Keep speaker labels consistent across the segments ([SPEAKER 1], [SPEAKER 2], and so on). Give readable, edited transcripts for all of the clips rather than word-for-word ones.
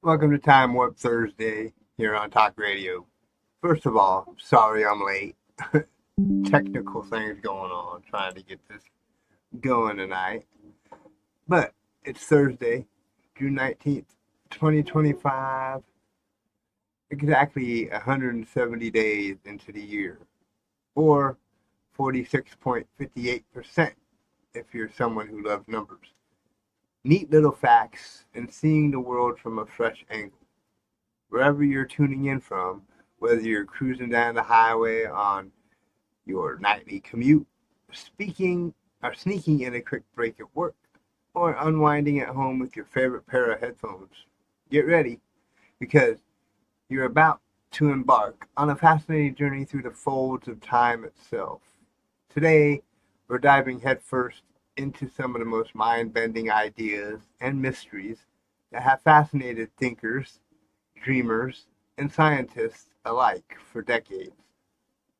[SPEAKER 1] Welcome to Time Warp Thursday here on Talk Radio. First of all, sorry I'm late. Technical things going on, trying to get this going tonight. But it's Thursday, June 19th, 2025. Exactly 170 days into the year. Or 46.58% if you're someone who loves numbers. Neat little facts and seeing the world from a fresh angle. Wherever you're tuning in from, whether you're cruising down the highway on your nightly commute, speaking or sneaking in a quick break at work, or unwinding at home with your favorite pair of headphones, get ready because you're about to embark on a fascinating journey through the folds of time itself. Today, we're diving headfirst into some of the most mind-bending ideas and mysteries that have fascinated thinkers, dreamers, and scientists alike for decades,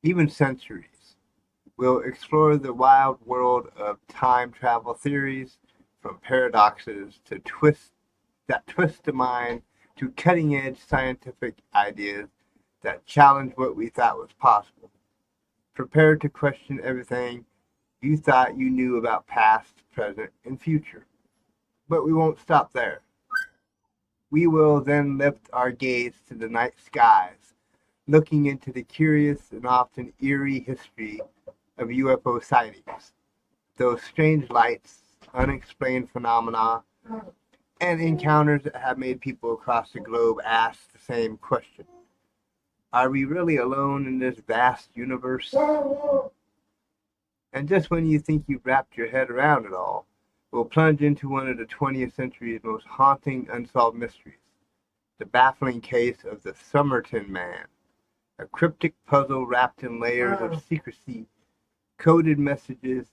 [SPEAKER 1] even centuries. We'll explore the wild world of time travel theories, from paradoxes to twists that twist the mind to cutting-edge scientific ideas that challenge what we thought was possible. Prepare to question everything you thought you knew about past, present, and future. But we won't stop there. We will then lift our gaze to the night skies, looking into the curious and often eerie history of UFO sightings. Those strange lights, unexplained phenomena, and encounters that have made people across the globe ask the same question. Are we really alone in this vast universe? And just when you think you've wrapped your head around it all, we'll plunge into one of the 20th century's most haunting unsolved mysteries, the baffling case of the Somerton Man, a cryptic puzzle wrapped in layers of secrecy, coded messages,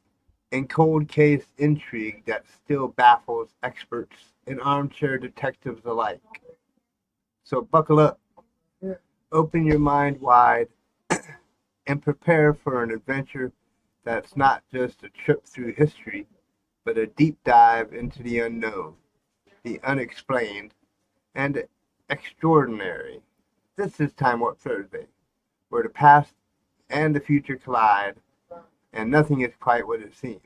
[SPEAKER 1] and cold case intrigue that still baffles experts and armchair detectives alike. So buckle up, open your mind wide, and prepare for an adventure that's not just a trip through history, but a deep dive into the unknown, the unexplained, and extraordinary. This is Time Warp Thursday, where the past and the future collide, and nothing is quite what it seems.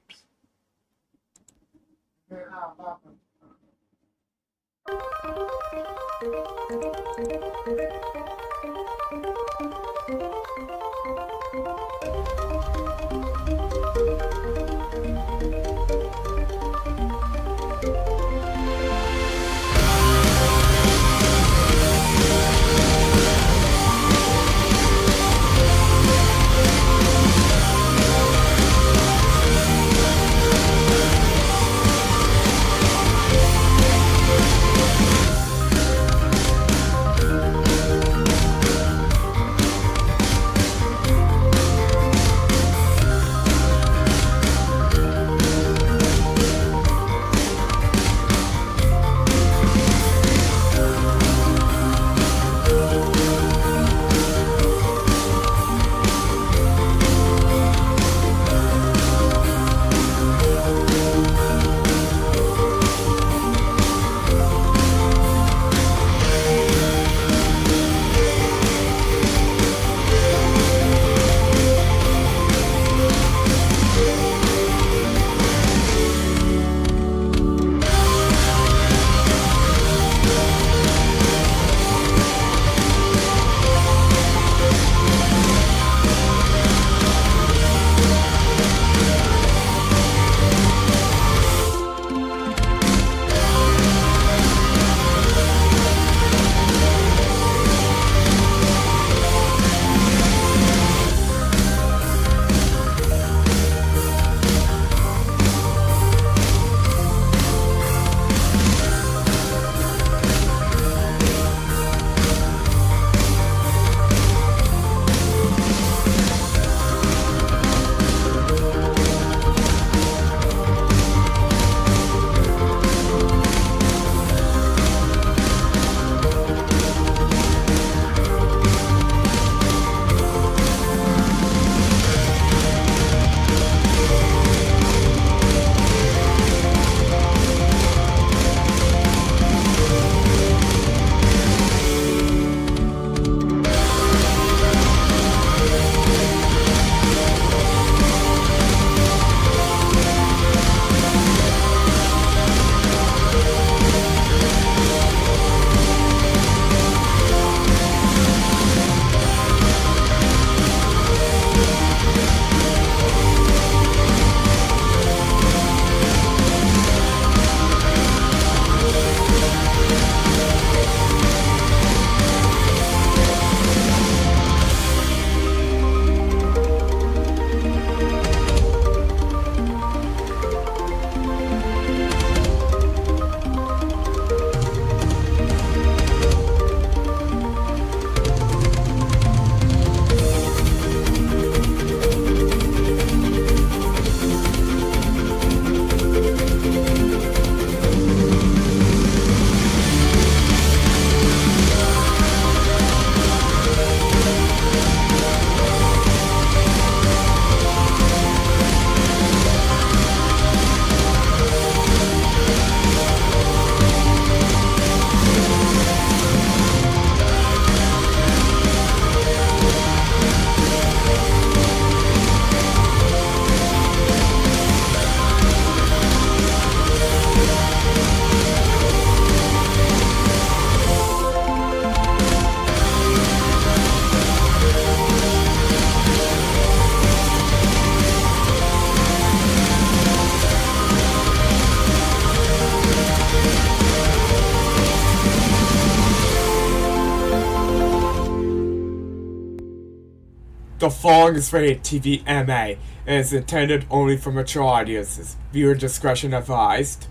[SPEAKER 2] The following is rated TV MA and is intended only for mature audiences. Viewer discretion advised.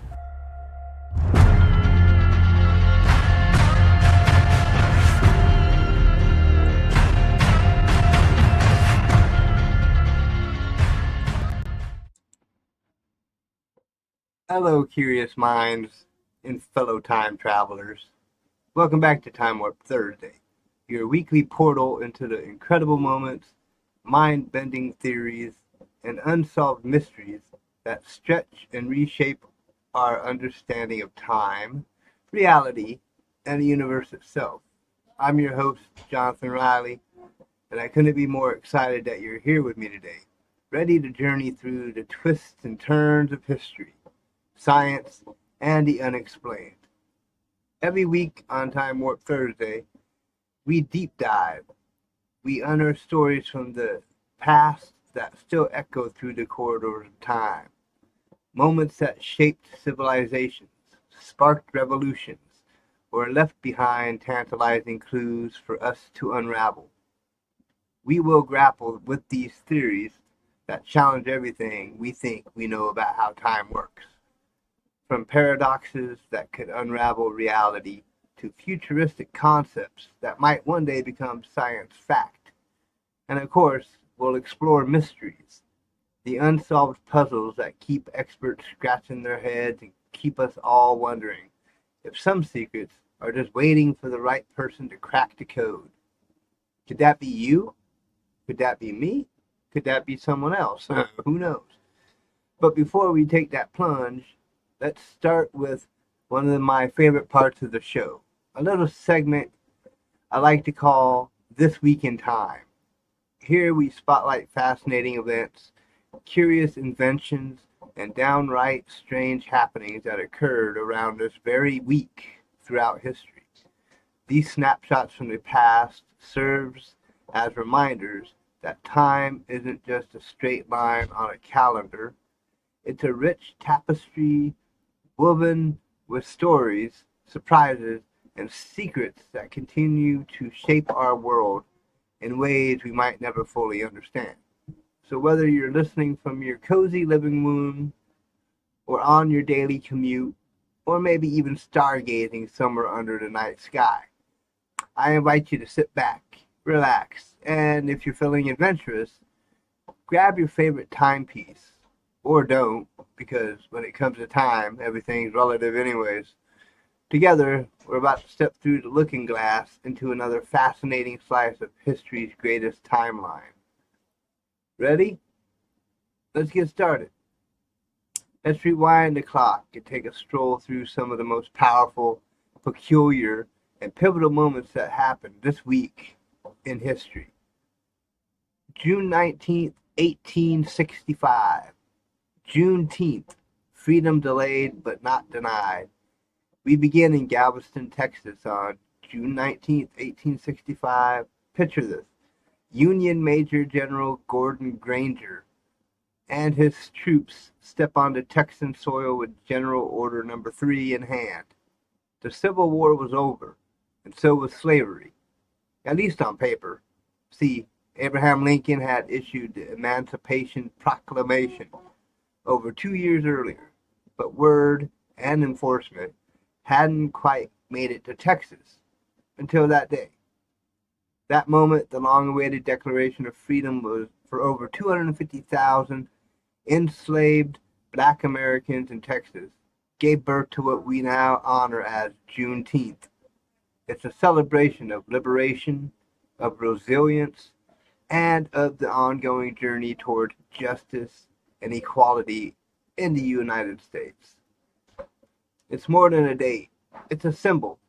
[SPEAKER 1] Hello, curious minds and fellow time travelers. Welcome back to Time Warp Thursday, your weekly portal into the incredible moments, mind-bending theories, and unsolved mysteries that stretch and reshape our understanding of time, reality, and the universe itself. I'm your host, Jonathan Riley, and I couldn't be more excited that you're here with me today, ready to journey through the twists and turns of history, science, and the unexplained. Every week on Time Warp Thursday, we deep dive. We unearth stories from the past that still echo through the corridors of time. Moments that shaped civilizations, sparked revolutions, or left behind tantalizing clues for us to unravel. We will grapple with these theories that challenge everything we think we know about how time works. From paradoxes that could unravel reality to futuristic concepts that might one day become science fact. And of course, we'll explore mysteries, the unsolved puzzles that keep experts scratching their heads and keep us all wondering if some secrets are just waiting for the right person to crack the code. Could that be you? Could that be me? Could that be someone else? Who knows? But before we take that plunge, let's start with one of my favorite parts of the show, a little segment I like to call This Week in Time. Here we spotlight fascinating events, curious inventions, and downright strange happenings that occurred around this very week throughout history. These snapshots from the past serves as reminders that time isn't just a straight line on a calendar. It's a rich tapestry woven with stories, surprises, and secrets that continue to shape our world in ways we might never fully understand. So whether you're listening from your cozy living room, or on your daily commute, or maybe even stargazing somewhere under the night sky, I invite you to sit back, relax, and if you're feeling adventurous, grab your favorite timepiece. Or don't, because when it comes to time, everything's relative anyways. Together, we're about to step through the looking glass into another fascinating slice of history's greatest timeline. Ready? Let's get started. Let's rewind the clock and take a stroll through some of the most powerful, peculiar, and pivotal moments that happened this week in history. June 19th, 1865. Juneteenth, freedom delayed but not denied. We begin in Galveston, Texas on June 19th, 1865. Picture this. Union Major General Gordon Granger and his troops step onto Texan soil with General Order Number 3 in hand. The Civil War was over, and so was slavery, at least on paper. See, Abraham Lincoln had issued the Emancipation Proclamation over 2 years earlier, but word and enforcement hadn't quite made it to Texas until that day. That moment, the long-awaited Declaration of Freedom was for over 250,000 enslaved black Americans in Texas, gave birth to what we now honor as Juneteenth. It's a celebration of liberation, of resilience, and of the ongoing journey toward justice and equality in the United States. It's more than a date. It's a symbol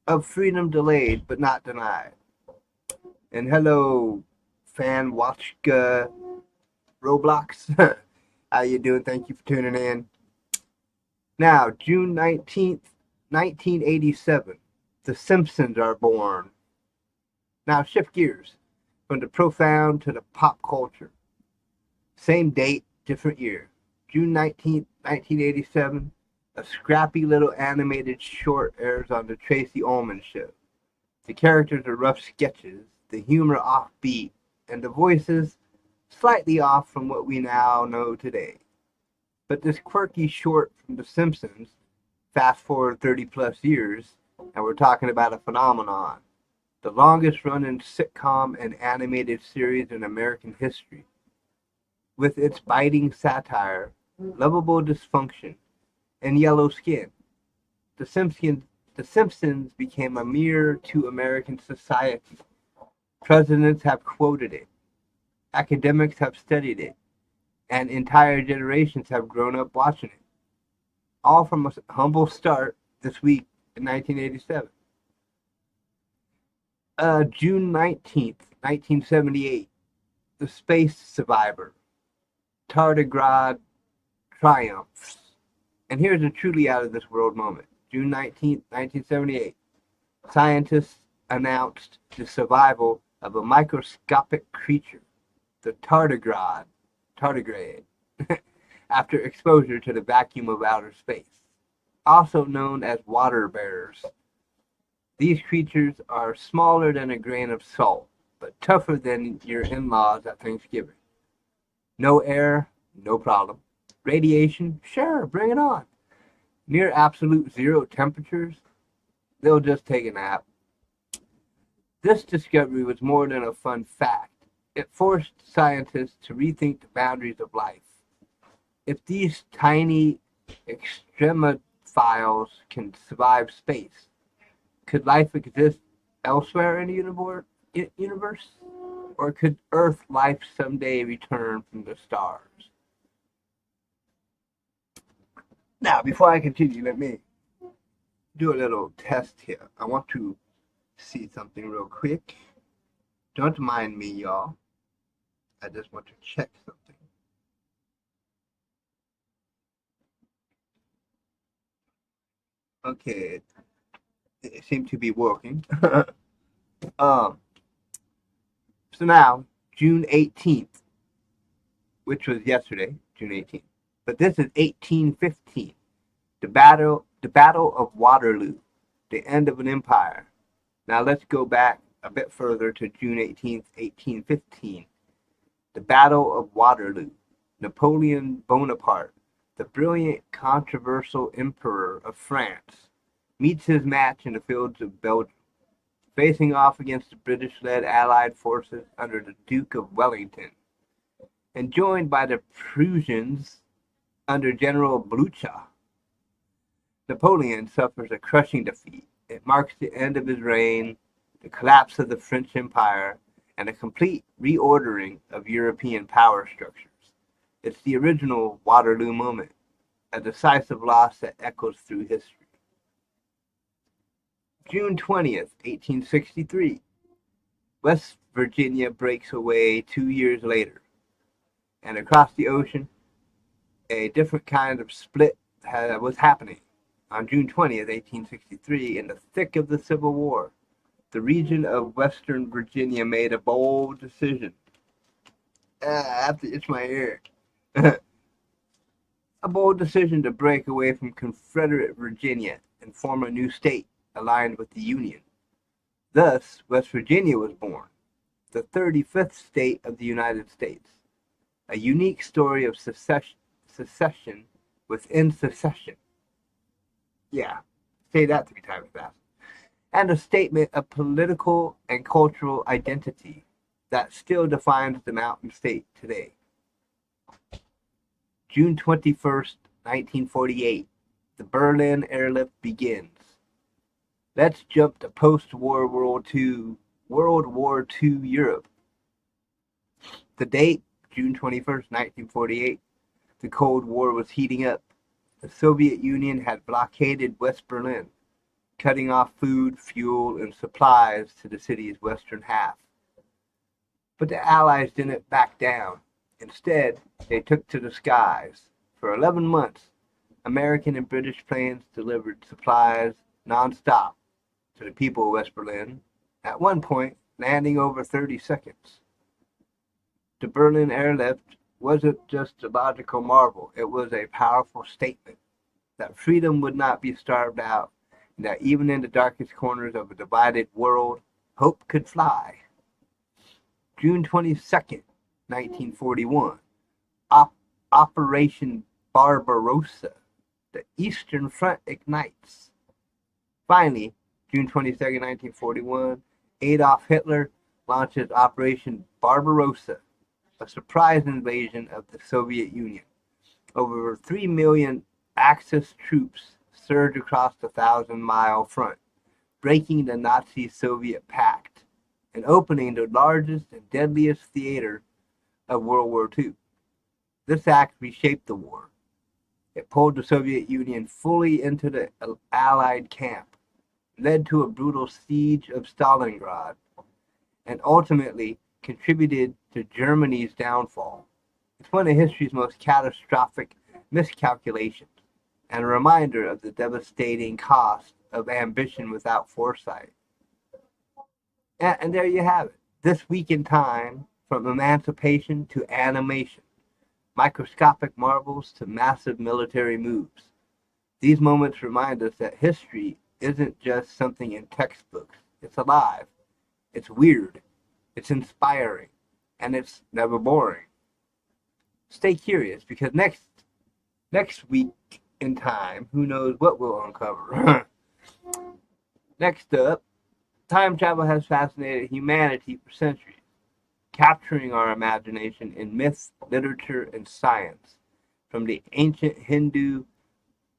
[SPEAKER 1] of freedom delayed but not denied. And hello, fan watchka Roblox. How you doing? Thank you for tuning in. Now, June 19th, 1987, The Simpsons are born. Now, shift gears from the profound to the pop culture. Same date, different year. June 19th, 1987, a scrappy little animated short airs on the Tracy Ullman Show. The characters are rough sketches, the humor offbeat, and the voices slightly off from what we now know today. But this quirky short from The Simpsons, fast forward 30 plus years, and we're talking about a phenomenon. The longest running sitcom and animated series in American history. With its biting satire, lovable dysfunction, and yellow skin, The Simpsons became a mirror to American society. Presidents have quoted it, academics have studied it, and entire generations have grown up watching it. All from a humble start this week in 1987. June 19th, 1978, the space survivor, Tardigrade triumphs. And here's a truly out of this world moment. June 19th, 1978, scientists announced the survival of a microscopic creature, the tardigrade, after exposure to the vacuum of outer space, also known as water bears. These creatures are smaller than a grain of salt, but tougher than your in-laws at Thanksgiving. No air, no problem. Radiation, sure, bring it on. Near absolute zero temperatures, they'll just take a nap. This discovery was more than a fun fact. It forced scientists to rethink the boundaries of life. If these tiny extremophiles can survive space, could life exist elsewhere in the universe? Or could Earth life someday return from the stars? Now, before I continue, let me do a little test here. I want to see something real quick. Don't mind me, y'all. I just want to check something. Okay, it seemed to be working. So now, June 18th, which was yesterday, June 18th. But this is 1815, the Battle of Waterloo, the end of an empire. Now let's go back a bit further to June 18th, 1815, the Battle of Waterloo. Napoleon Bonaparte, the brilliant, controversial emperor of France, meets his match in the fields of Belgium, facing off against the British-led Allied forces under the Duke of Wellington, and joined by the Prussians under General Blucher. Napoleon suffers a crushing defeat. It marks the end of his reign, the collapse of the French Empire, and a complete reordering of European power structures. It's the original Waterloo moment, a decisive loss that echoes through history. June 20th, 1863. West Virginia breaks away 2 years later, and across the ocean, a different kind of split was happening. On June 20th, 1863, in the thick of the Civil War, the region of Western Virginia made a bold decision. I have to itch my ear. A bold decision to break away from Confederate Virginia and form a new state aligned with the Union. Thus, West Virginia was born, the 35th state of the United States. A unique story of secession within secession. Yeah, say that 3 times fast. And a statement of political and cultural identity that still defines the Mountain State today. June 21st, 1948, the Berlin airlift begins. Let's jump to post-World War II Europe. The date, June 21st, 1948, the Cold War was heating up. The Soviet Union had blockaded West Berlin, cutting off food, fuel, and supplies to the city's western half. But the Allies didn't back down. Instead, they took to the skies. For 11 months, American and British planes delivered supplies non-stop to the people of West Berlin, at one point landing over 30 seconds. The Berlin airlift wasn't just a logical marvel, it was a powerful statement that freedom would not be starved out, and that even in the darkest corners of a divided world, hope could fly. June 22nd, 1941, Operation Barbarossa. The Eastern Front ignites. Finally, June 22nd, 1941, Adolf Hitler launches Operation Barbarossa, a surprise invasion of the Soviet Union. Over 3 million Axis troops surge across the 1,000-mile front, breaking the Nazi-Soviet pact and opening the largest and deadliest theater of World War II. This act reshaped the war. It pulled the Soviet Union fully into the Allied camp, led to a brutal siege of Stalingrad, and ultimately contributed to Germany's downfall. It's one of history's most catastrophic miscalculations, and a reminder of the devastating cost of ambition without foresight. And there you have it. This week in time, from emancipation to animation, microscopic marvels to massive military moves. These moments remind us that history isn't just something in textbooks. It's alive. It's weird. It's inspiring. And it's never boring. Stay curious, because next week in time, who knows what we'll uncover. Next up, time travel has fascinated humanity for centuries, capturing our imagination in myth, literature, and science, from the ancient Hindu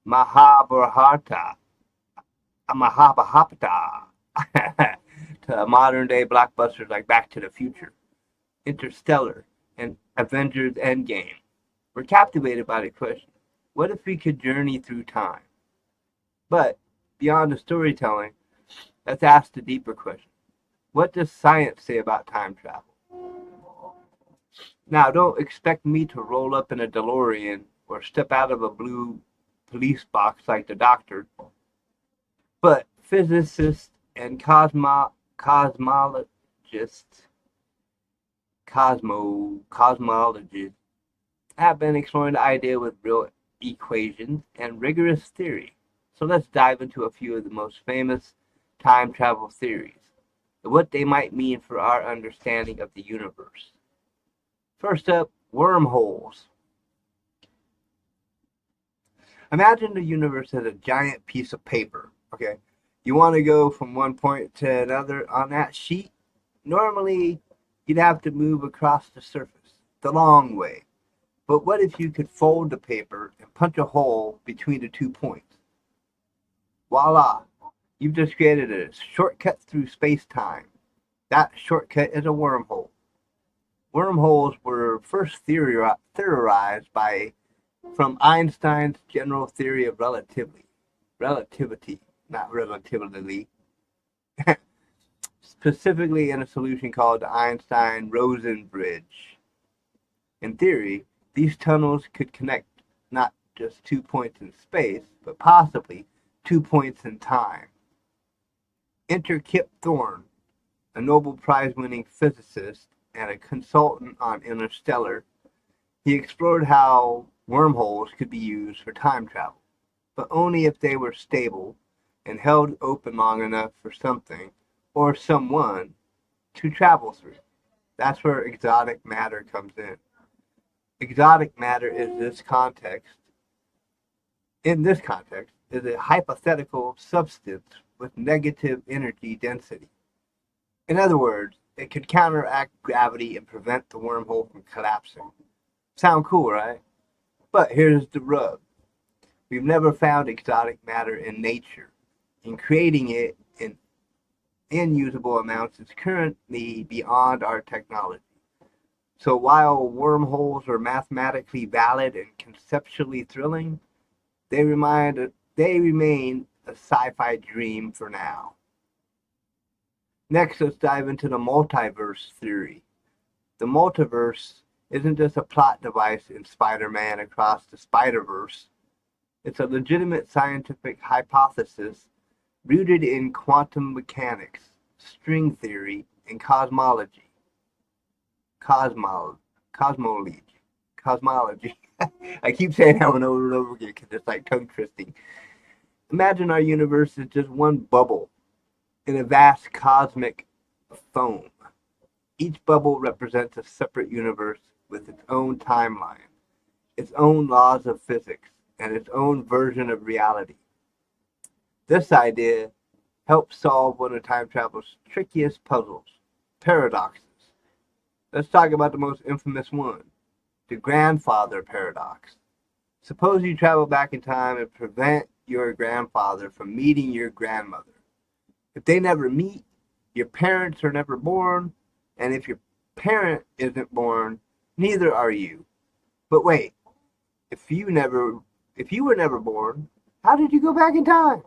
[SPEAKER 1] Mahabharata to modern-day blockbusters like Back to the Future, Interstellar, and Avengers Endgame. We're captivated by the question, what if we could journey through time? But beyond the storytelling, let's ask the deeper question. What does science say about time travel? Now, don't expect me to roll up in a DeLorean or step out of a blue police box like the Doctor, but physicists and cosmologists have been exploring the idea with real equations and rigorous theory. So let's dive into a few of the most famous time travel theories and what they might mean for our understanding of the universe. First up, wormholes. Imagine the universe as a giant piece of paper, okay? You want to go from one point to another on that sheet? Normally, you'd have to move across the surface, the long way. But what if you could fold the paper and punch a hole between the 2 points? Voila! You've just created a shortcut through space-time. That shortcut is a wormhole. Wormholes were first theorized from Einstein's general theory of relativity, not relatively, specifically in a solution called the Einstein-Rosen bridge. In theory, these tunnels could connect not just 2 points in space, but possibly 2 points in time. Enter Kip Thorne, a Nobel Prize-winning physicist and a consultant on Interstellar. He explored how wormholes could be used for time travel, but only if they were stable and held open long enough for something or someone to travel through. That's where exotic matter comes in. Exotic matter in this context, is a hypothetical substance with negative energy density. In other words, it could counteract gravity and prevent the wormhole from collapsing. Sound cool, right? But here's the rub. We've never found exotic matter in nature, and creating it in unusable amounts is currently beyond our technology. So while wormholes are mathematically valid and conceptually thrilling, they remain a sci-fi dream for now. Next, let's dive into the multiverse theory. The multiverse isn't just a plot device in Spider-Man Across the Spider-Verse. It's a legitimate scientific hypothesis rooted in quantum mechanics, string theory, and cosmology. Cosmology. I keep saying that one over and over again because it's like tongue twisting. Imagine our universe is just one bubble in a vast cosmic foam. Each bubble represents a separate universe with its own timeline, its own laws of physics, and its own version of reality. This idea helps solve one of time travel's trickiest puzzles, paradoxes. Let's talk about the most infamous one, the grandfather paradox. Suppose you travel back in time and prevent your grandfather from meeting your grandmother. If they never meet, your parents are never born, and if your parent isn't born, neither are you. But wait, if you were never born, how did you go back in time?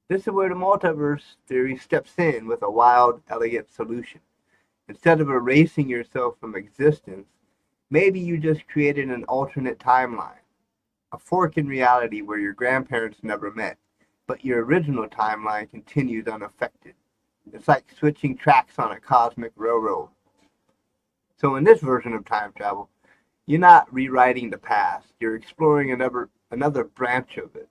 [SPEAKER 1] This is where the multiverse theory steps in with a wild, elegant solution. Instead of erasing yourself from existence, maybe you just created an alternate timeline, a fork in reality where your grandparents never met, but your original timeline continues unaffected. It's like switching tracks on a cosmic railroad. So in this version of time travel, you're not rewriting the past, you're exploring another branch of it.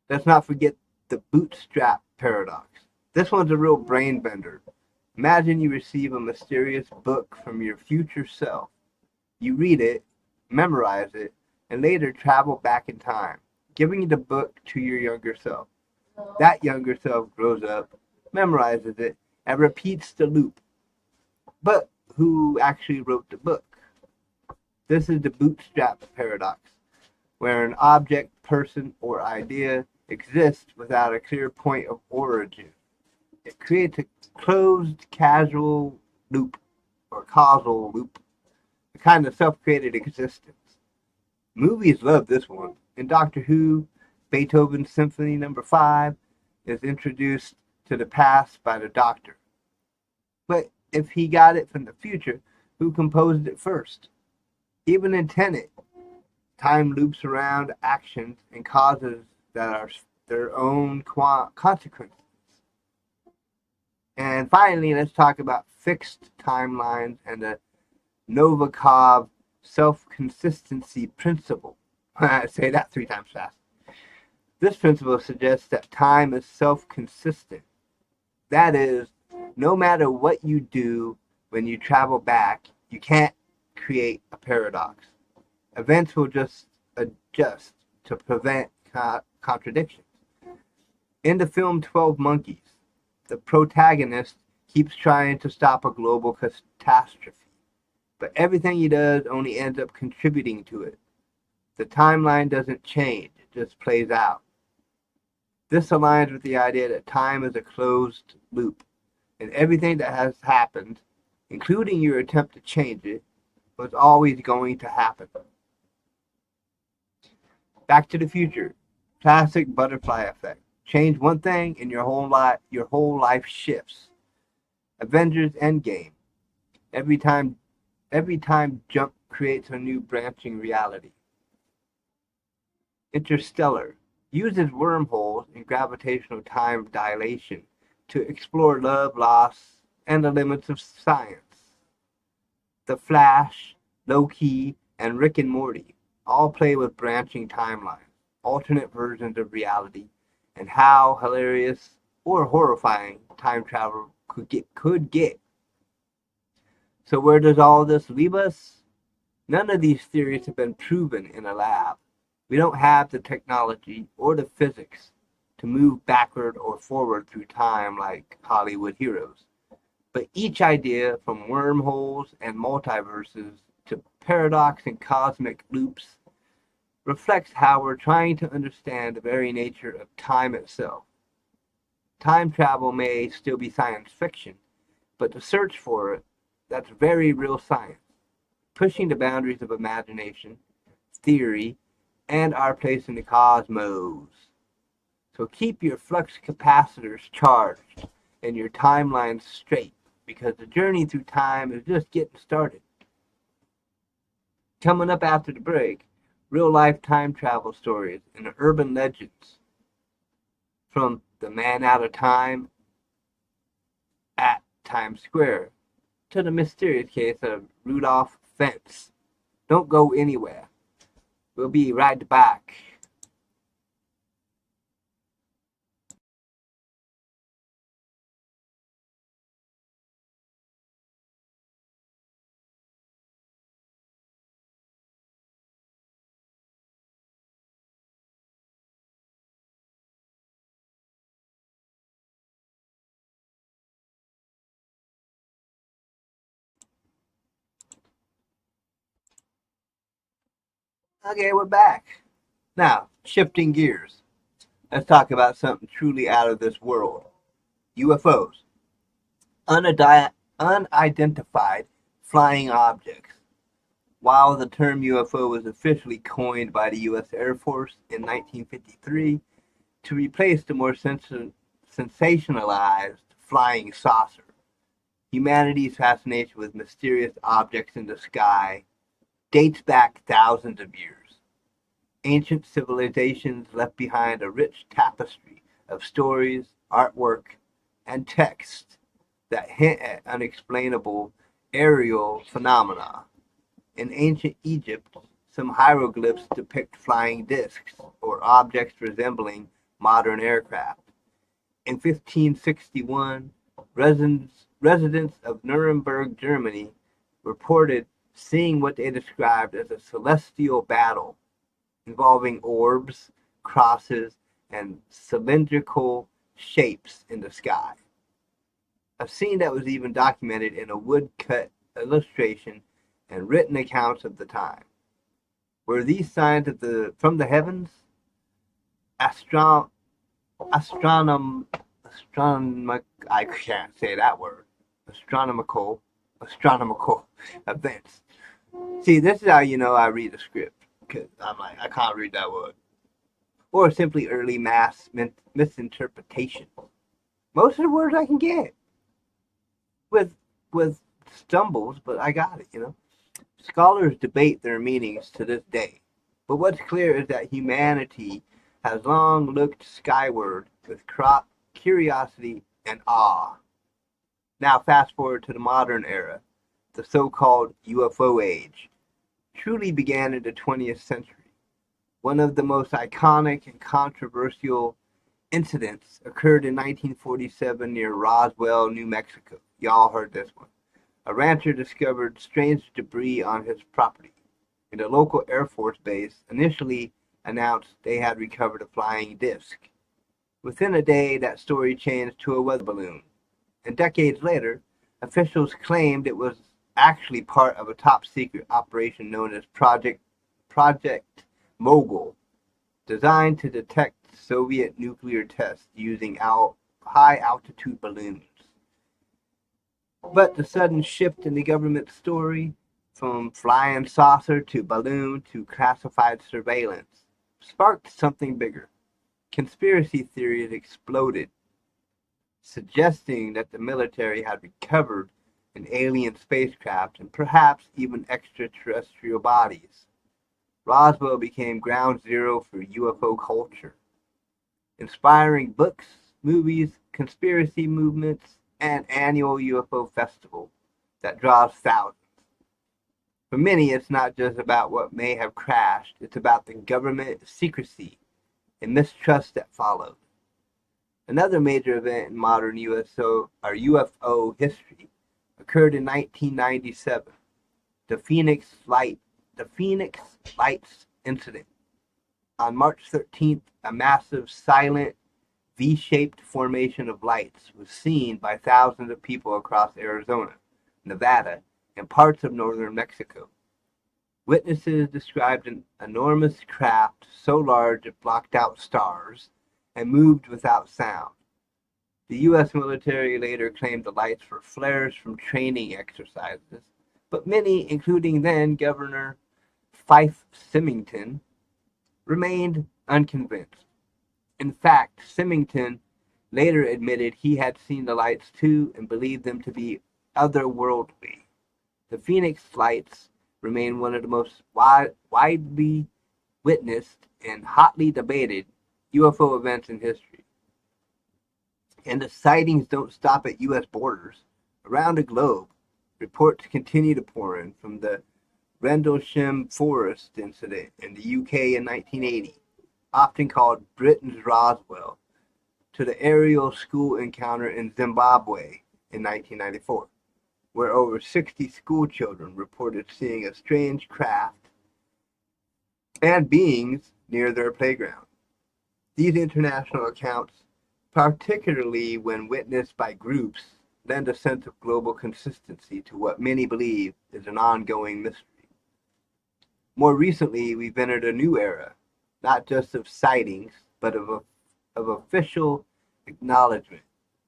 [SPEAKER 1] Let's not forget the bootstrap paradox. This one's a real brain bender. Imagine you receive a mysterious book from your future self. You read it, memorize it, and later travel back in time, giving the book to your younger self. That younger self grows up, memorizes it, and repeats the loop. But who actually wrote the book? This is the bootstrap paradox, where an object, person, or idea exists without a clear point of origin. It creates a closed causal loop, or causal loop, a kind of self-created existence. Movies love this one. In Doctor Who, Beethoven's Symphony No. 5 is introduced to the past by the Doctor. But if he got it from the future, who composed it first? Even in Tenet, time loops around actions and causes that are their own consequences. And finally, let's talk about fixed timelines and the Novikov self-consistency principle. I say that 3 times fast. This principle suggests that time is self-consistent. That is, no matter what you do when you travel back, you can't create a paradox. Events will just adjust to prevent contradictions. In the film 12 Monkeys, the protagonist keeps trying to stop a global catastrophe, but everything he does only ends up contributing to it. The timeline doesn't change, it just plays out. This aligns with the idea that time is a closed loop, and everything that has happened, including your attempt to change it, was always going to happen. Back to the Future. Classic butterfly effect. Change one thing and your whole life shifts. Avengers Endgame. Every time jump creates a new branching reality. Interstellar uses wormholes and gravitational time dilation to explore love, loss, and the limits of science. The Flash, Loki, and Rick and Morty all play with branching timelines, alternate versions of reality, and how hilarious or horrifying time travel could get. So where does all this leave us? None of these theories have been proven in a lab. We don't have the technology or the physics to move backward or forward through time like Hollywood heroes. But each idea, from wormholes and multiverses to paradox and cosmic loops, reflects how we're trying to understand the very nature of time itself. Time travel may still be science fiction, but the search for it, that's very real science, pushing the boundaries of imagination, theory, and our place in the cosmos. So keep your flux capacitors charged and your timelines straight, because the journey through time is just getting started. Coming up after the break, real-life time travel stories and urban legends, from the man out of time at Times Square to the mysterious case of Rudolph Fentz. Don't go anywhere. We'll be right back. Okay, we're back. Now, shifting gears. Let's talk about something truly out of this world. UFOs. Unidentified flying objects. While the term UFO was officially coined by the U.S. Air Force in 1953 to replace the more sensationalized flying saucer, humanity's fascination with mysterious objects in the sky dates back thousands of years. Ancient civilizations left behind a rich tapestry of stories, artwork, and texts that hint at unexplainable aerial phenomena. In ancient Egypt, some hieroglyphs depict flying discs or objects resembling modern aircraft. In 1561, residents of Nuremberg, Germany, reported seeing what they described as a celestial battle involving orbs, crosses, and cylindrical shapes in the sky. A scene that was even documented in a woodcut illustration and written accounts of the time. Were these signs from the heavens? Astronomical, I can't say that word. Astronomical events. See, this is how you know I read the script, because I'm like, I can't read that word. Or simply early mass misinterpretation. Most of the words I can get. With stumbles, but I got it, Scholars debate their meanings to this day, but what's clear is that humanity has long looked skyward with curiosity and awe. Now fast forward to the modern era, the so-called UFO age, truly began in the 20th century. One of the most iconic and controversial incidents occurred in 1947 near Roswell, New Mexico. Y'all heard this one. A rancher discovered strange debris on his property, and a local Air Force base initially announced they had recovered a flying disc. Within a day, that story changed to a weather balloon, and decades later, officials claimed it was actually part of a top-secret operation known as Project Mogul, designed to detect Soviet nuclear tests using high-altitude balloons. But the sudden shift in the government story, from flying saucer to balloon to classified surveillance, sparked something bigger. Conspiracy theories exploded, suggesting that the military had recovered an alien spacecraft and perhaps even extraterrestrial bodies. Roswell became ground zero for UFO culture, inspiring books, movies, conspiracy movements, and annual UFO festival that draws thousands. For many, it's not just about what may have crashed, it's about the government secrecy and mistrust that followed. Another major event in modern UFO history occurred in 1997, the Phoenix Lights incident. On March 13th, a massive, silent, V-shaped formation of lights was seen by thousands of people across Arizona, Nevada, and parts of northern Mexico. Witnesses described an enormous craft so large it blocked out stars and moved without sound. The U.S. military later claimed the lights were flares from training exercises, but many, including then Governor Fife Symington, remained unconvinced. In fact, Symington later admitted he had seen the lights too and believed them to be otherworldly. The Phoenix lights remain one of the most widely witnessed and hotly debated UFO events in history. And the sightings don't stop at U.S. borders. Around the globe, reports continue to pour in, from the Rendlesham Forest incident in the UK in 1980, often called Britain's Roswell, to the aerial school encounter in Zimbabwe in 1994, where over 60 school children reported seeing a strange craft and beings near their playground. These international accounts, particularly when witnessed by groups, lend a sense of global consistency to what many believe is an ongoing mystery. More recently, we've entered a new era, not just of sightings, but of official acknowledgement.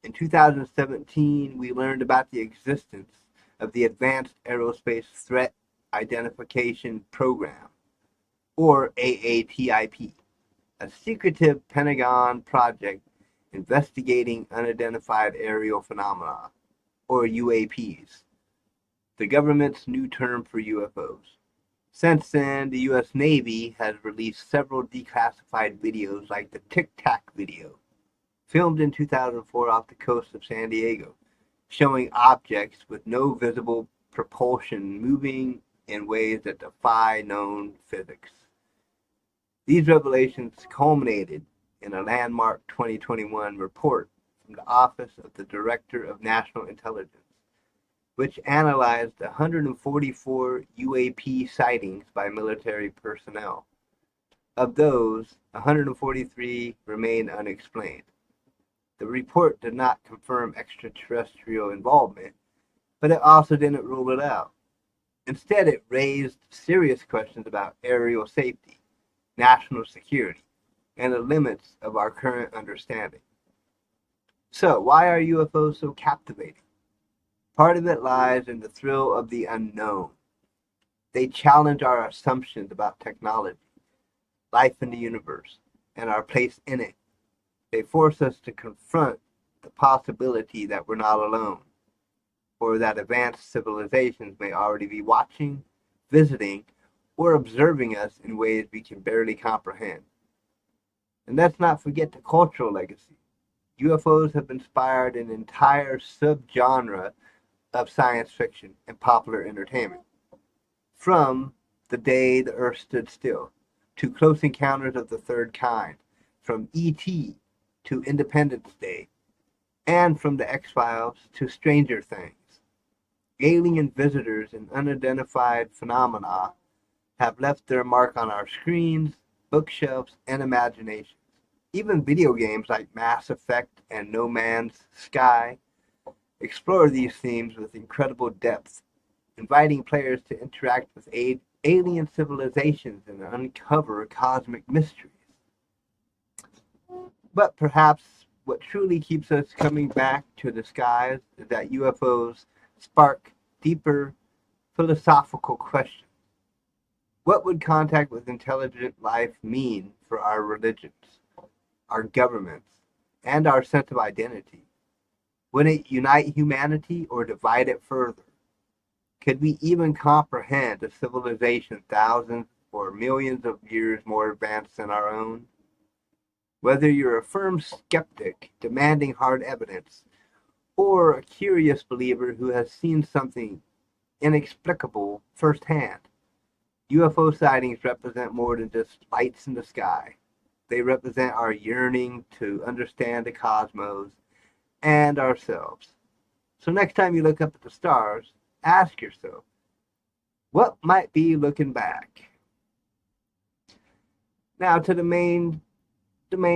[SPEAKER 1] In 2017, we learned about the existence of the Advanced Aerospace Threat Identification Program, or AATIP, a secretive Pentagon project investigating unidentified aerial phenomena, or UAPs, the government's new term for UFOs. Since then, the U.S. Navy has released several declassified videos like the Tic Tac video, filmed in 2004 off the coast of San Diego, showing objects with no visible propulsion moving in ways that defy known physics. These revelations culminated in a landmark 2021 report from the Office of the Director of National Intelligence, which analyzed 144 UAP sightings by military personnel. Of those, 143 remain unexplained. The report did not confirm extraterrestrial involvement, but it also didn't rule it out. Instead, it raised serious questions about aerial safety, national security, and the limits of our current understanding. So, why are UFOs so captivating? Part of it lies in the thrill of the unknown. They challenge our assumptions about technology, life in the universe, and our place in it. They force us to confront the possibility that we're not alone, or that advanced civilizations may already be watching, visiting, or observing us in ways we can barely comprehend. And let's not forget the cultural legacy. UFOs have inspired an entire subgenre of science fiction and popular entertainment. From The Day the Earth Stood Still, to Close Encounters of the Third Kind, from E.T. to Independence Day, and from The X-Files to Stranger Things. Alien visitors and unidentified phenomena have left their mark on our screens, bookshelves, and imaginations. Even video games like Mass Effect and No Man's Sky explore these themes with incredible depth, inviting players to interact with alien civilizations and uncover cosmic mysteries. But perhaps what truly keeps us coming back to the skies is that UFOs spark deeper philosophical questions. What would contact with intelligent life mean for our religions, our governments, and our sense of identity? Would it unite humanity or divide it further? Could we even comprehend a civilization thousands or millions of years more advanced than our own? Whether you're a firm skeptic demanding hard evidence, or a curious believer who has seen something inexplicable firsthand, UFO sightings represent more than just lights in the sky. They represent our yearning to understand the cosmos and ourselves. So next time you look up at the stars, ask yourself, what might be looking back? Now to the main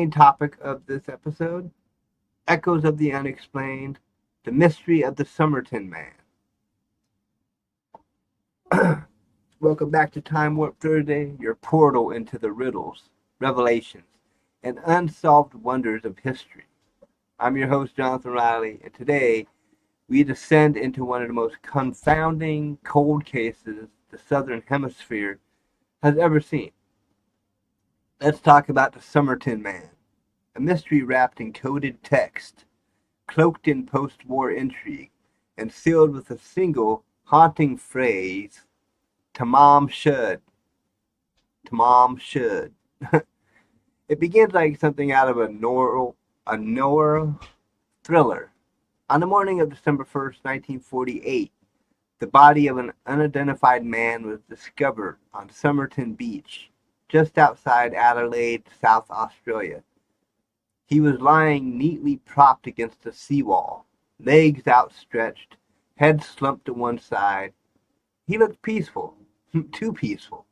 [SPEAKER 1] topic of this episode, Echoes of the Unexplained, the mystery of the Somerton Man. Welcome back to Time Warp Thursday, your portal into the riddles, revelations, and unsolved wonders of history. I'm your host, Jonathan Riley, and today we descend into one of the most confounding cold cases the Southern Hemisphere has ever seen. Let's talk about the Somerton Man, a mystery wrapped in coded text, cloaked in post-war intrigue, and sealed with a single haunting phrase, Tamam Shud. Tamam Shud. It begins like something out of a noir thriller. On the morning of December 1st, 1948, the body of an unidentified man was discovered on Somerton Beach, just outside Adelaide, South Australia. He was lying neatly propped against a seawall, legs outstretched, head slumped to one side. He looked peaceful, too peaceful.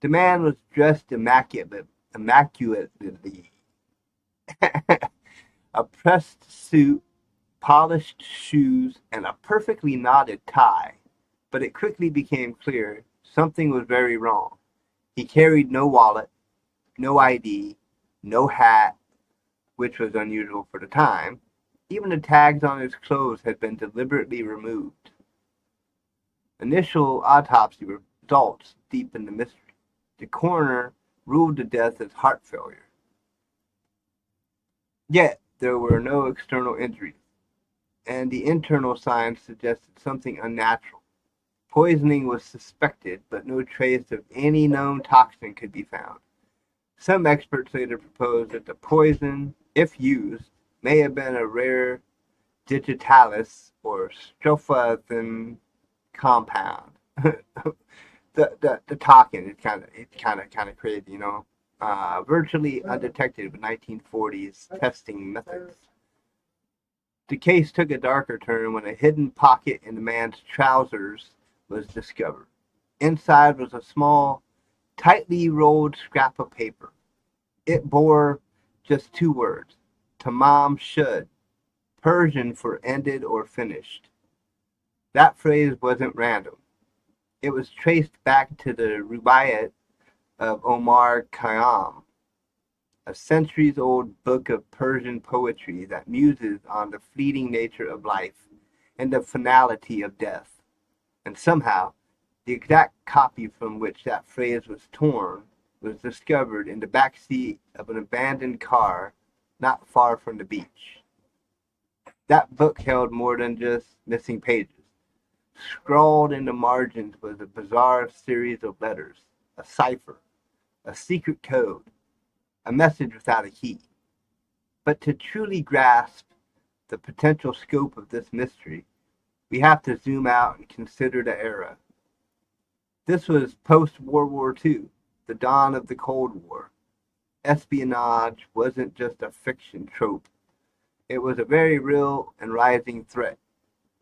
[SPEAKER 1] The man was dressed immaculately. A pressed suit, polished shoes, and a perfectly knotted tie. But it quickly became clear something was very wrong. He carried no wallet, no ID, no hat, which was unusual for the time. Even the tags on his clothes had been deliberately removed. Initial autopsy results deepened the mystery. The coroner ruled the death as heart failure. Yet there were no external injuries, and the internal signs suggested something unnatural. Poisoning was suspected, but no trace of any known toxin could be found. Some experts later proposed that the poison, if used, may have been a rare digitalis or strophathin compound. The talking is kind of crazy, you know. Virtually undetected with 1940s testing methods. The case took a darker turn when a hidden pocket in the man's trousers was discovered. Inside was a small, tightly rolled scrap of paper. It bore just 2 words: Tamam Shud, Persian for ended or finished. That phrase wasn't random. It was traced back to the Rubaiyat of Omar Khayyam, a centuries-old book of Persian poetry that muses on the fleeting nature of life and the finality of death. And somehow, the exact copy from which that phrase was torn was discovered in the back seat of an abandoned car not far from the beach. That book held more than just missing pages. Scrawled in the margins was a bizarre series of letters, a cipher, a secret code, a message without a key. But to truly grasp the potential scope of this mystery, we have to zoom out and consider the era. This was post-World War II, the dawn of the Cold War. Espionage wasn't just a fiction trope. It was a very real and rising threat.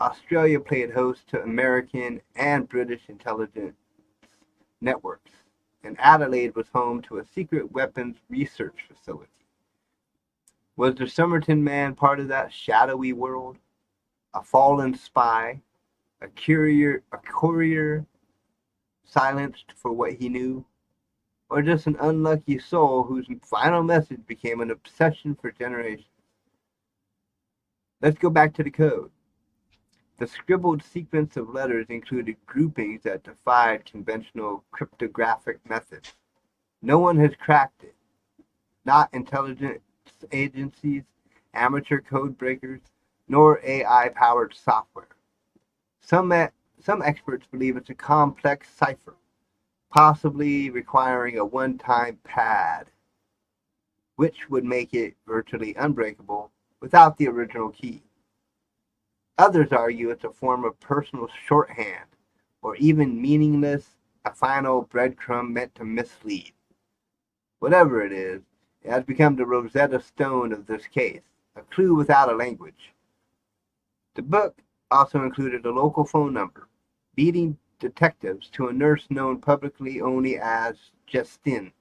[SPEAKER 1] Australia played host to American and British intelligence networks, and Adelaide was home to a secret weapons research facility. Was the Somerton man part of that shadowy world? A fallen spy? A courier silenced for what he knew? Or just an unlucky soul whose final message became an obsession for generations? Let's go back to the code. The scribbled sequence of letters included groupings that defied conventional cryptographic methods. No one has cracked it. Not intelligence agencies, amateur code breakers, nor AI-powered software. Some experts believe it's a complex cipher, possibly requiring a one-time pad, which would make it virtually unbreakable without the original key. Others argue it's a form of personal shorthand, or even meaningless, a final breadcrumb meant to mislead. Whatever it is, it has become the Rosetta Stone of this case, a clue without a language. The book also included a local phone number, leading detectives to a nurse known publicly only as Justin.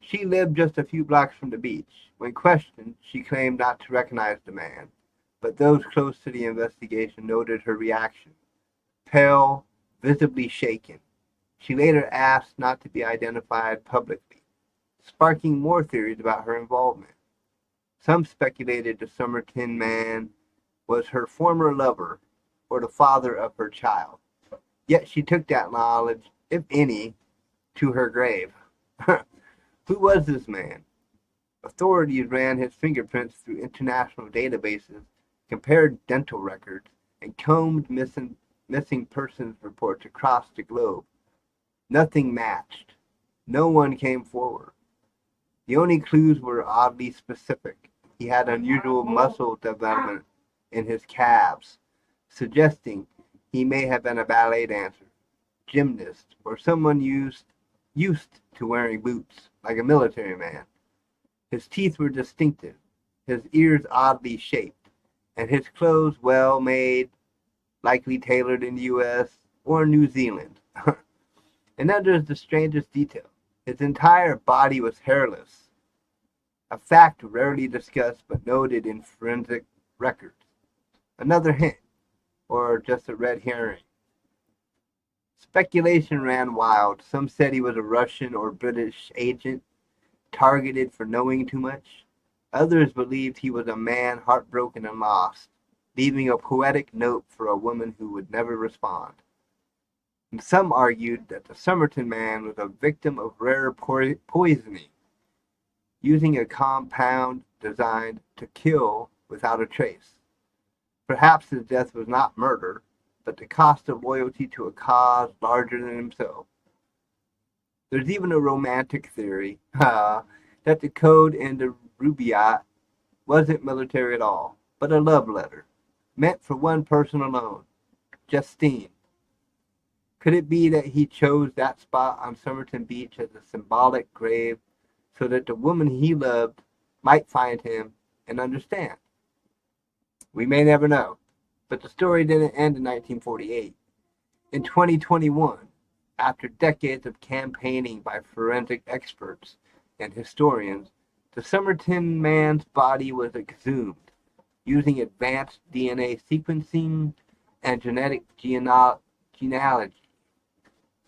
[SPEAKER 1] She lived just a few blocks from the beach. When questioned, she claimed not to recognize the man, but those close to the investigation noted her reaction. Pale, visibly shaken. She later asked not to be identified publicly, sparking more theories about her involvement. Some speculated the Somerton man was her former lover or the father of her child. Yet she took that knowledge, if any, to her grave. Who was this man? Authorities ran his fingerprints through international databases, compared dental records, and combed missing persons reports across the globe. Nothing matched. No one came forward. The only clues were oddly specific. He had unusual muscle development in his calves, suggesting he may have been a ballet dancer, gymnast, or someone used to wearing boots, like a military man. His teeth were distinctive, his ears oddly shaped, and his clothes well made, likely tailored in the U.S. or New Zealand. And then there's the strangest detail. His entire body was hairless, a fact rarely discussed but noted in forensic records. Another hint, or just a red herring. Speculation ran wild. Some said he was a Russian or British agent targeted for knowing too much. Others believed he was a man heartbroken and lost, leaving a poetic note for a woman who would never respond. And some argued that the Somerton man was a victim of rare poisoning, using a compound designed to kill without a trace. Perhaps his death was not murder, but the cost of loyalty to a cause larger than himself. There's even a romantic theory that the code in the Rubaiyat wasn't military at all, but a love letter, meant for one person alone, Justine. Could it be that he chose that spot on Somerton Beach as a symbolic grave so that the woman he loved might find him and understand? We may never know, but the story didn't end in 1948. In 2021, after decades of campaigning by forensic experts and historians, the Somerton man's body was exhumed using advanced DNA sequencing and genetic genealogy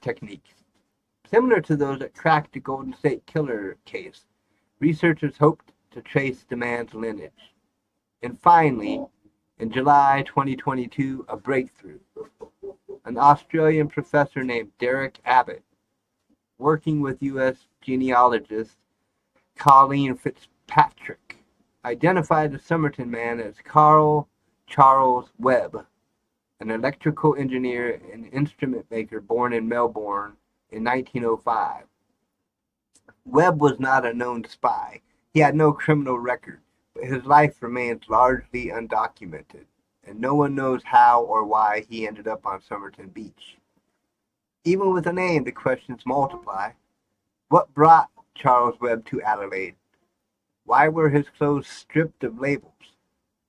[SPEAKER 1] techniques. Similar to those that cracked the Golden State Killer case, researchers hoped to trace the man's lineage. And finally, in July 2022, a breakthrough. An Australian professor named Derek Abbott, working with U.S. genealogist Colleen Fitzpatrick, identified the Somerton man as Carl Charles Webb, an electrical engineer and instrument maker born in Melbourne in 1905. Webb was not a known spy. He had no criminal record, but his life remains largely undocumented, and no one knows how or why he ended up on Somerton Beach. Even with a name, the questions multiply. What brought Charles Webb to Adelaide? Why were his clothes stripped of labels?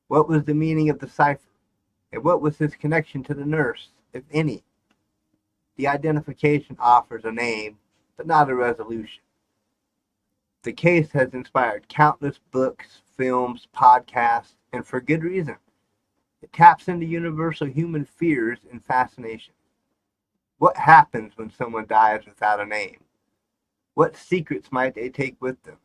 [SPEAKER 1] What was the meaning of the cipher? And what was his connection to the nurse, if any? The identification offers a name, but not a resolution. The case has inspired countless books, films, podcasts, and for good reason. It taps into universal human fears and fascination. What happens when someone dies without a name? What secrets might they take with them?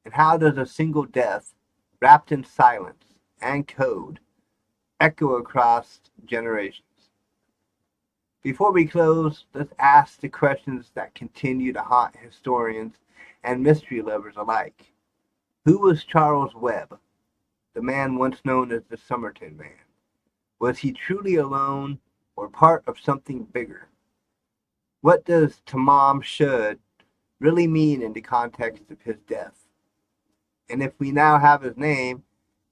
[SPEAKER 1] And how does a single death, wrapped in silence and code, echo across generations? Before we close, let's ask the questions that continue to haunt historians and mystery lovers alike. Who was Charles Webb, the man once known as the Somerton Man? Was he truly alone or part of something bigger? What does Tamam Shud really mean in the context of his death? And if we now have his name,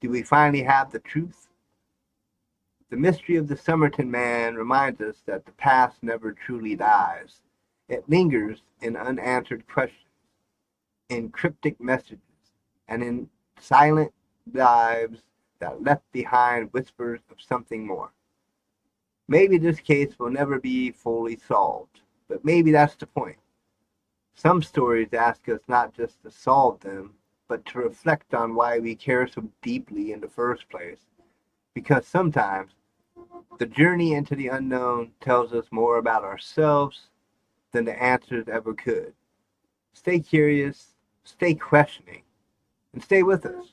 [SPEAKER 1] do we finally have the truth? The mystery of the Somerton Man reminds us that the past never truly dies. It lingers in unanswered questions, in cryptic messages, and in silent lives that left behind whispers of something more. Maybe this case will never be fully solved, but maybe that's the point. Some stories ask us not just to solve them, but to reflect on why we care so deeply in the first place. Because sometimes the journey into the unknown tells us more about ourselves than the answers ever could. Stay curious, stay questioning, and stay with us.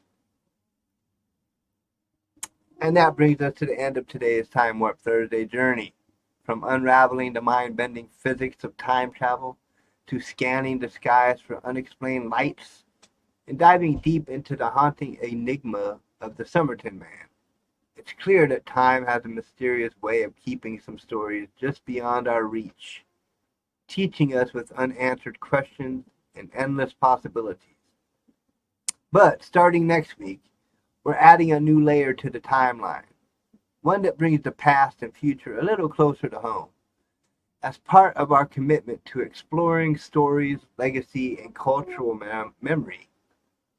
[SPEAKER 1] And that brings us to the end of today's Time Warp Thursday journey. From unraveling the mind-bending physics of time travel, to scanning the skies for unexplained lights, and diving deep into the haunting enigma of the Somerton Man. It's clear that time has a mysterious way of keeping some stories just beyond our reach, teaching us with unanswered questions and endless possibilities. But starting next week, we're adding a new layer to the timeline, one that brings the past and future a little closer to home. As part of our commitment to exploring stories, legacy, and cultural memory,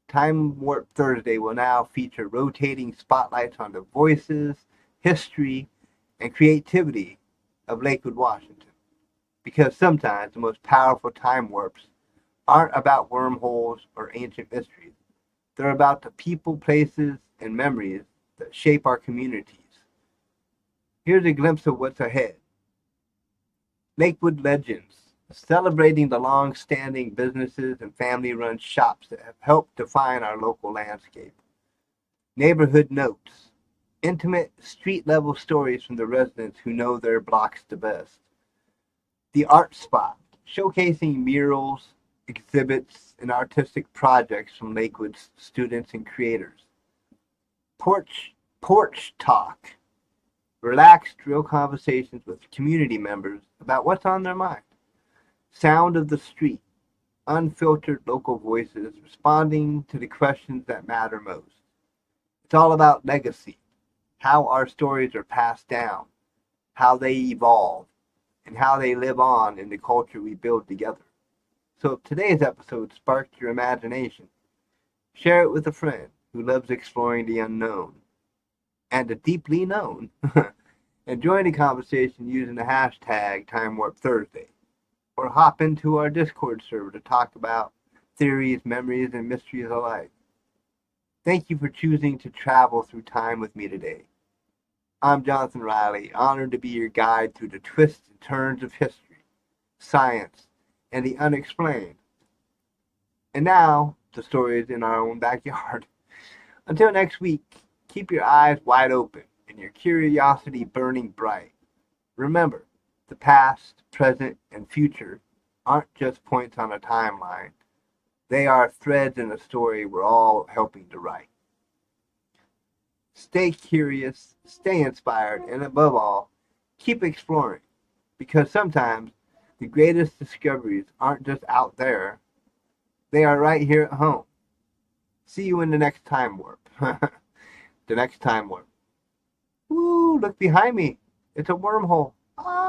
[SPEAKER 1] Time Warp Thursday will now feature rotating spotlights on the voices, history, and creativity of Lakewood, Washington. Because sometimes the most powerful time warps aren't about wormholes or ancient mysteries. They're about the people, places, and memories that shape our communities. Here's a glimpse of what's ahead. Lakewood Legends, celebrating the long-standing businesses and family-run shops that have helped define our local landscape. Neighborhood Notes, intimate street-level stories from the residents who know their blocks the best. The Art Spot, showcasing murals, exhibits, and artistic projects from Lakewood's students and creators. Porch Talk, relaxed, real conversations with community members about what's on their mind. Sound of the Street, unfiltered local voices responding to the questions that matter most. It's all about legacy, how our stories are passed down, how they evolve, and how they live on in the culture we build together. So if today's episode sparked your imagination, share it with a friend who loves exploring the unknown and the deeply known, and join the conversation using the hashtag TimeWarpThursday, or hop into our Discord server to talk about theories, memories, and mysteries alike. Thank you for choosing to travel through time with me today. I'm Jonathan Riley, honored to be your guide through the twists and turns of history, science, and the unexplained. And now, the stories in our own backyard. Until next week, keep your eyes wide open and your curiosity burning bright. Remember, the past, present, and future aren't just points on a timeline. They are threads in a story we're all helping to write. Stay curious, stay inspired, and above all, keep exploring. Because sometimes the greatest discoveries aren't just out there, they are right here at home. See you in the next time warp. The next time warp. Woo, look behind me. It's a wormhole. Ah!